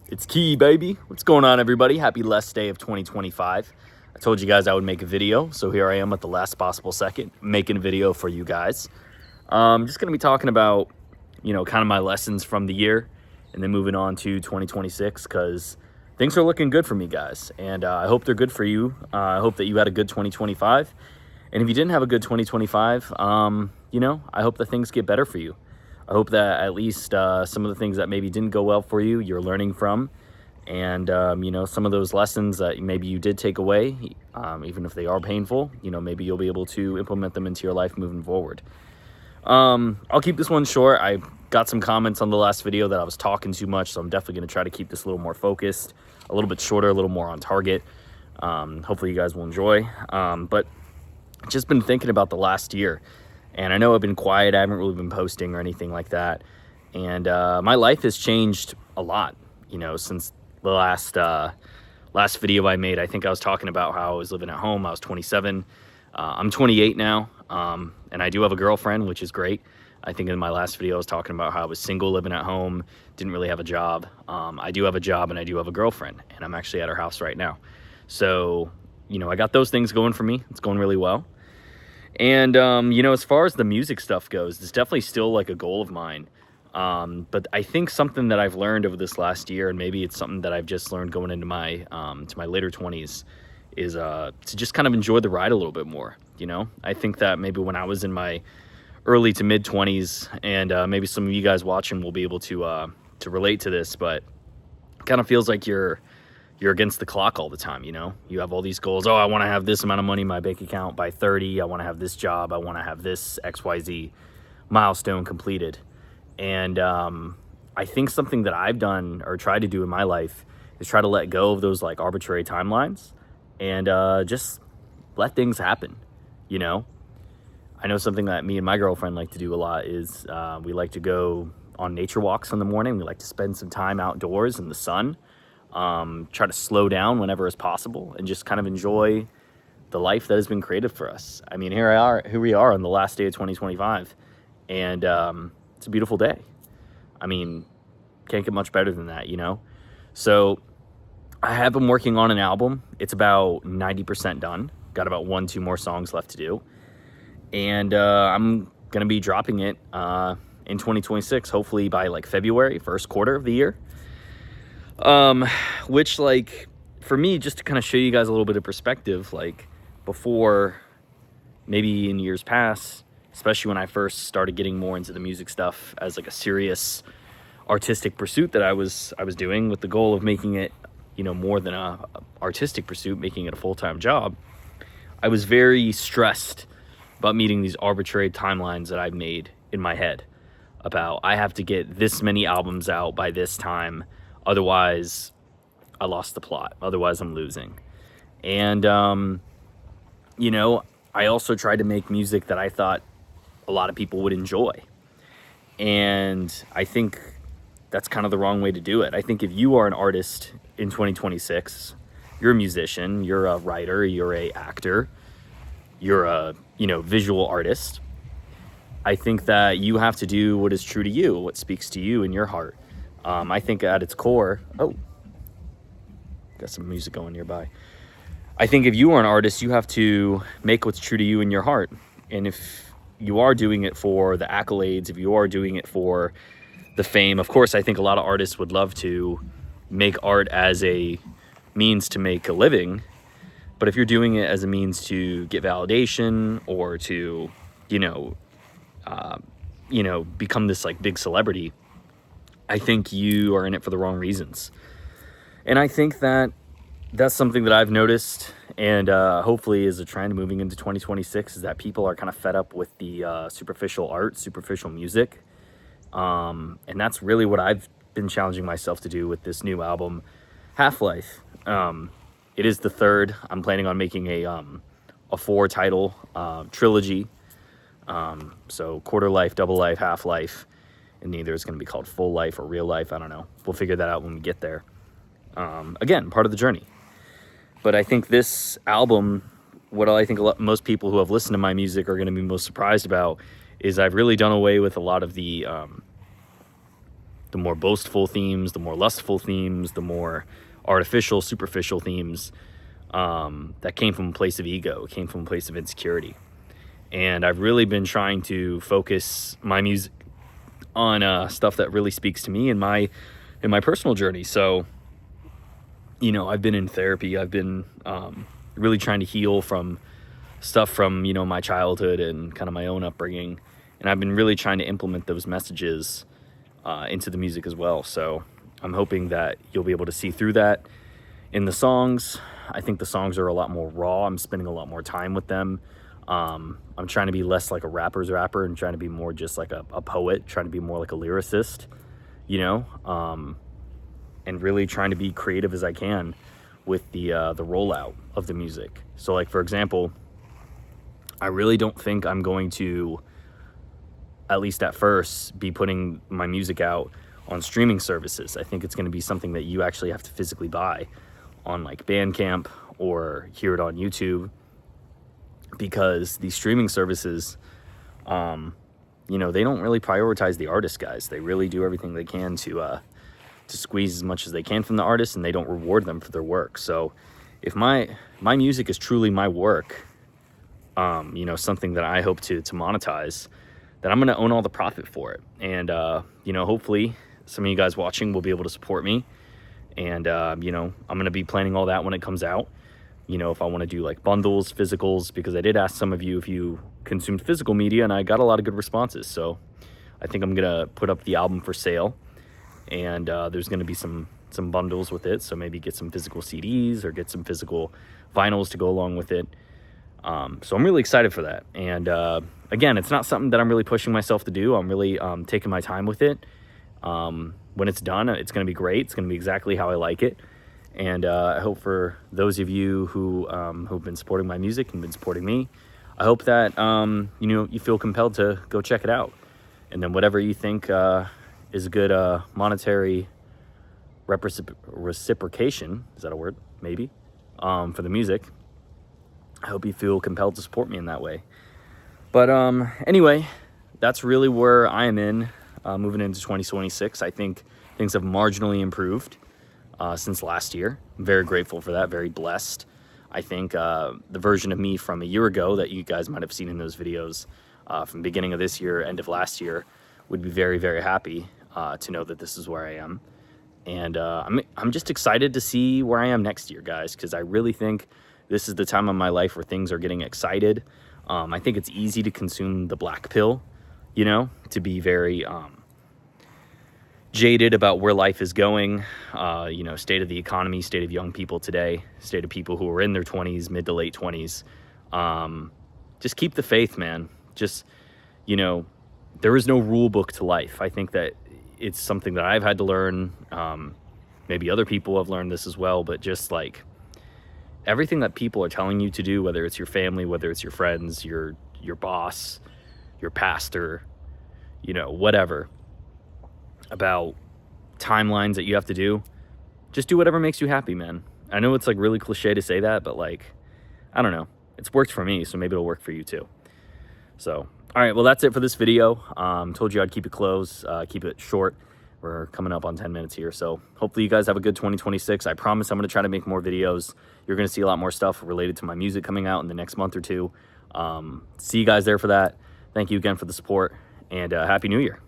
It's Key, baby. What's going on, everybody? Happy last day of 2025. I told you guys I would make a video, so here I am at the last possible second, making a video for you guys. Just going to be talking about, kind of my lessons from the year, and then moving on to 2026, because things are looking good for me, guys. And I hope they're good for you. I hope that you had a good 2025. And if you didn't have a good 2025, I hope that things get better for you. I hope that at least some of the things that maybe didn't go well for you, you're learning from. And, some of those lessons that maybe you did take away, even if they are painful, maybe you'll be able to implement them into your life moving forward. I'll keep this one short. I got some comments on the last video that I was talking too much, so I'm definitely going to try to keep this a little more focused, a little bit shorter, a little more on target. Hopefully you guys will enjoy. But just been thinking about the last year. And I know I've been quiet. I haven't really been posting or anything like that. And my life has changed a lot, since the last video I made. I think I was talking about how I was living at home. I was 27. I'm 28 now, and I do have a girlfriend, which is great. I think in my last video I was talking about how I was single, living at home, didn't really have a job. I do have a job, and I do have a girlfriend, and I'm actually at her house right now. So, I got those things going for me. It's going really well. And, as far as the music stuff goes, it's definitely still like a goal of mine. But I think something that I've learned over this last year, and maybe it's something that I've just learned going into my, to my later 20s, is to just kind of enjoy the ride a little bit more. I think that maybe when I was in my early to mid 20s, and maybe some of you guys watching will be able to relate to this, but it kind of feels like you're against the clock all the time. You have all these goals. Oh, I want to have this amount of money in my bank account by 30. I want to have this job. I want to have this XYZ milestone completed. And I think something that I've done or tried to do in my life is try to let go of those like arbitrary timelines and just let things happen. I know something that me and my girlfriend like to do a lot is we like to go on nature walks in the morning. We like to spend some time outdoors in the sun. Try to slow down whenever is possible and just kind of enjoy the life that has been created for us. I mean, here we are on the last day of 2025, and it's a beautiful day. I mean, can't get much better than that, So I have been working on an album. It's about 90% done. Got about 1-2 more songs left to do. And I'm going to be dropping it in 2026, hopefully by like February, first quarter of the year. Which, like, for me, just to kind of show you guys a little bit of perspective, like, before, maybe in years past, especially when I first started getting more into the music stuff as, like, a serious artistic pursuit that I was doing with the goal of making it, more than a artistic pursuit, making it a full-time job, I was very stressed about meeting these arbitrary timelines that I've made in my head about I have to get this many albums out by this time. Otherwise, I lost the plot. Otherwise, I'm losing. And, I also tried to make music that I thought a lot of people would enjoy. And I think that's kind of the wrong way to do it. I think if you are an artist in 2026, you're a musician, you're a writer, you're a actor, you're a, visual artist, I think that you have to do what is true to you, what speaks to you in your heart. I think at its core, got some music going nearby. I think if you are an artist, you have to make what's true to you in your heart. And if you are doing it for the accolades, if you are doing it for the fame, of course, I think a lot of artists would love to make art as a means to make a living. But if you're doing it as a means to get validation or to, become this like big celebrity, I think you are in it for the wrong reasons. And I think that that's something that I've noticed, and hopefully is a trend moving into 2026, is that people are kind of fed up with the superficial art, superficial music. And that's really what I've been challenging myself to do with this new album, Half-Life. It is the third. I'm planning on making a 4-title trilogy. So Quarter Life, Double Life, Half-Life. And either it's going to be called Full Life or Real Life. I don't know. We'll figure that out when we get there. Again, part of the journey. But I think this album, what I think most people who have listened to my music are going to be most surprised about is I've really done away with a lot of the the more boastful themes, the more lustful themes, the more artificial, superficial themes that came from a place of ego, came from a place of insecurity. And I've really been trying to focus my music on stuff that really speaks to me in my personal journey. So, you know, I've been in therapy. I've been really trying to heal from stuff from, you know, my childhood and kind of my own upbringing. And I've been really trying to implement those messages into the music as well. So I'm hoping that you'll be able to see through that in the songs. I think the songs are a lot more raw. I'm spending a lot more time with them. I'm trying to be less like a rapper's rapper and trying to be more just like a poet, trying to be more like a lyricist, you know, and really trying to be creative as I can with the rollout of the music. So like, for example, I really don't think I'm going to, at least at first, be putting my music out on streaming services. I think it's going to be something that you actually have to physically buy on like Bandcamp or hear it on YouTube, because these streaming services, you know, they don't really prioritize the artist, guys. They really do everything they can to squeeze as much as they can from the artist, and they don't reward them for their work. So if my music is truly my work, you know, something that I hope to monetize, then I'm going to own all the profit for it. And, you know, hopefully some of you guys watching will be able to support me. And, you know, I'm going to be planning all that when it comes out. You know, if I want to do like bundles, physicals, because I did ask some of you if you consumed physical media, and I got a lot of good responses. So I think I'm going to put up the album for sale, and there's going to be some bundles with it. So maybe get some physical CDs or get some physical vinyls to go along with it. So I'm really excited for that. And again, it's not something that I'm really pushing myself to do. I'm really taking my time with it. When it's done, it's going to be great. It's going to be exactly how I like it. And I hope for those of you who've been supporting my music and been supporting me, I hope that you know, you feel compelled to go check it out. And then whatever you think is a good monetary reciprocation, is that a word? Maybe, for the music, I hope you feel compelled to support me in that way. But anyway, that's really where I am moving into 2026. I think things have marginally improved since last year. I'm very grateful for that, very blessed. I think the version of me from a year ago that you guys might have seen in those videos from the beginning of this year, end of last year, would be very, very happy to know that this is where I am. And I'm just excited to see where I am next year, guys, because I really think this is the time of my life where things are getting excited. I think it's easy to consume the black pill, you know, to be very jaded about where life is going, you know, state of the economy, state of young people today, state of people who are in their 20s, mid to late 20s. Just keep the faith, man. Just, you know, there is no rule book to life. I think that it's something that I've had to learn. Maybe other people have learned this as well, but just like everything that people are telling you to do, whether it's your family, whether it's your friends, your boss, your pastor, you know, whatever, about timelines that you have to do, just do whatever makes you happy, man. I know it's like really cliche to say that, but like, I don't know, it's worked for me, so maybe it'll work for you too. So, all right, well, that's it for this video. Told you I'd keep it close, keep it short. We're coming up on 10 minutes here, so hopefully you guys have a good 2026. I promise I'm going to try to make more videos. You're going to see a lot more stuff related to my music coming out in the next month or two. See you guys there for that. Thank you again for the support, and Happy New Year.